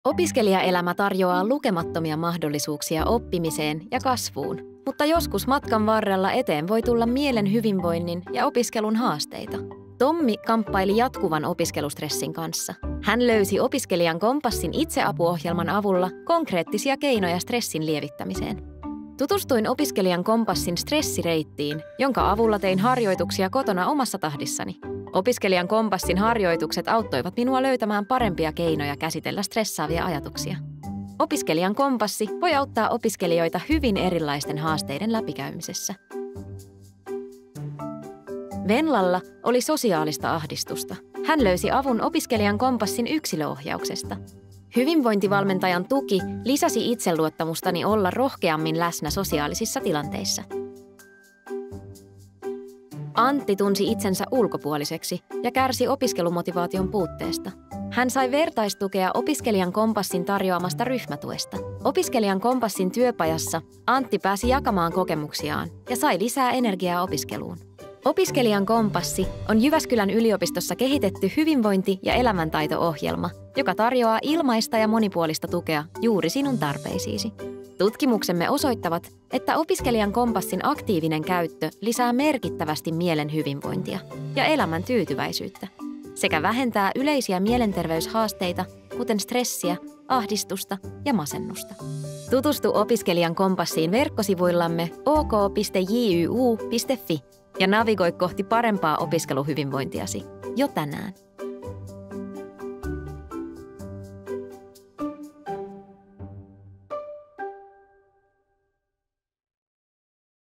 Opiskelijaelämä tarjoaa lukemattomia mahdollisuuksia oppimiseen ja kasvuun, mutta joskus matkan varrella eteen voi tulla mielen hyvinvoinnin ja opiskelun haasteita. Tommi kamppaili jatkuvan opiskelustressin kanssa. Hän löysi Opiskelijan kompassin itseapuohjelman avulla konkreettisia keinoja stressin lievittämiseen. Tutustuin Opiskelijan kompassin stressireittiin, jonka avulla tein harjoituksia kotona omassa tahdissani. Opiskelijan kompassin harjoitukset auttoivat minua löytämään parempia keinoja käsitellä stressaavia ajatuksia. Opiskelijan kompassi voi auttaa opiskelijoita hyvin erilaisten haasteiden läpikäymisessä. Venlalla oli sosiaalista ahdistusta. Hän löysi avun Opiskelijan kompassin yksilöohjauksesta. Hyvinvointivalmentajan tuki lisäsi itseluottamustani olla rohkeammin läsnä sosiaalisissa tilanteissa. Antti tunsi itsensä ulkopuoliseksi ja kärsi opiskelumotivaation puutteesta. Hän sai vertaistukea Opiskelijan kompassin tarjoamasta ryhmätuesta. Opiskelijan kompassin työpajassa Antti pääsi jakamaan kokemuksiaan ja sai lisää energiaa opiskeluun. Opiskelijan kompassi on Jyväskylän yliopistossa kehitetty hyvinvointi- ja elämäntaito-ohjelma, joka tarjoaa ilmaista ja monipuolista tukea juuri sinun tarpeisiisi. Tutkimuksemme osoittavat, että Opiskelijan kompassin aktiivinen käyttö lisää merkittävästi mielen hyvinvointia ja elämän tyytyväisyyttä sekä vähentää yleisiä mielenterveyshaasteita, kuten stressiä, ahdistusta ja masennusta. Tutustu Opiskelijan kompassiin verkkosivuillamme ok.jyu.fi ja navigoi kohti parempaa opiskeluhyvinvointiasi jo tänään.